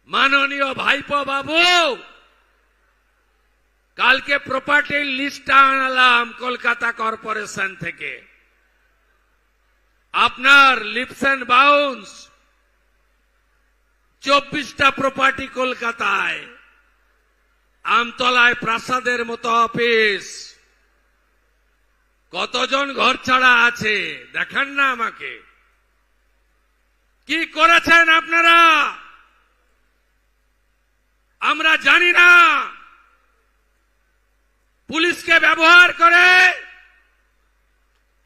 মাননীয় ভাইপো বাবু, কালকে প্রপার্টির লিস্ট আনলাম কলকাতা কর্পোরেশন থেকে। আপনার লিপস এন্ড বাউন্স 24টা প্রপার্টি কলকাতায়, আমতলায় প্রাসাদের মতো অফিস, কতজন ঘর ছাড়া আছে দেখান না আমাকে। কি করেছেন আপনারা আমরা জানি না। পুলিশকে ব্যবহার করে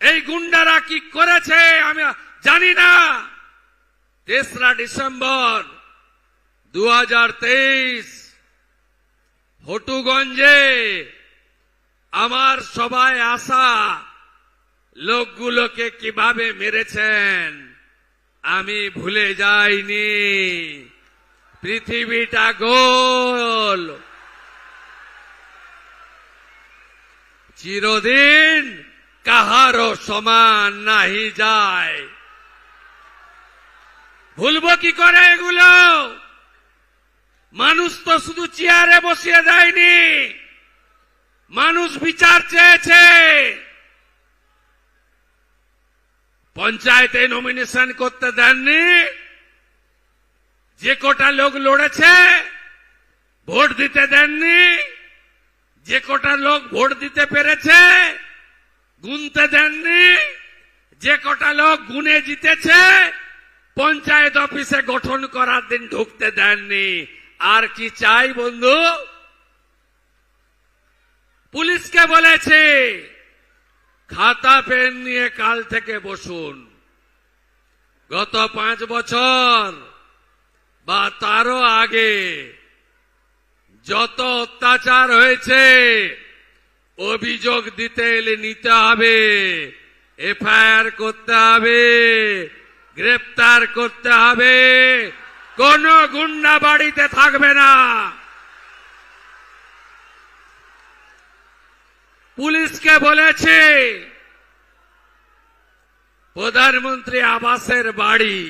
এই গুন্ডারা কি করেছে আমি জানি না। 3রা ডিসেম্বর 2023 হটুগঞ্জে আমার সবাই আসা লোকগুলোকে কিভাবে মেরেছেন আমি ভুলে যাইনি। পৃথিবীটা গোল, চিরদিন কাহারও সমান নাহি যায়। ভুলবো কি করে এগুলো? মানুষ তো শুধু চেয়ারে বসিয়ে দেয়নি, মানুষ বিচার চেয়েছে। পঞ্চায়েতে নমিনেশন করতে দেননি, যে কটা লোক লড়েছে ভোট দিতে দেননি, যে কটা লোক ভোট দিতে পেরেছে গুনতে দেননি, যে কটা লোক গুনে জিতেছে পঞ্চায়েত অফিসে গঠন করার দিন ঢুকতে দেননি। আর কি চাই বন্ধু? পুলিশকে বলেছে খাতা পেন নিয়ে কাল থেকে বসুন। গত 5 বছর বা তারও আগে যত অত্যাচার হয়েছে অভিযোগ দিতে এলে নিতে হবে, এফআইআর করতে হবে, গ্রেপ্তার করতে হবে। কোন গুন্ডা বাড়িতে থাকবে না। পুলিশকে বলেছে প্রধানমন্ত্রী আবাসের বাড়ি,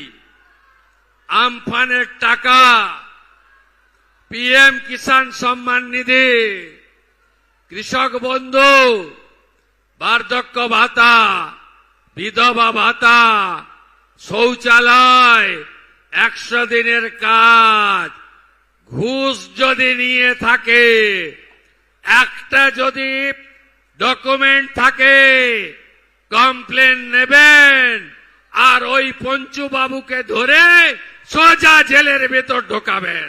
আমফানের টাকা, পিএম কিষাণ সম্মান নিধি, কৃষক বন্ধু, বার্ধক্য ভাতা, বিধবা ভাতা, শৌচালয়, 100 দিনের কাজ, ঘুষ যদি নিয়ে থাকে, একটা যদি ডকুমেন্ট থাকে কমপ্লেন নেবেন আর ওই পঞ্চু বাবুকে ধরে সোজা জেলের ভেতর ঢোকাবেন।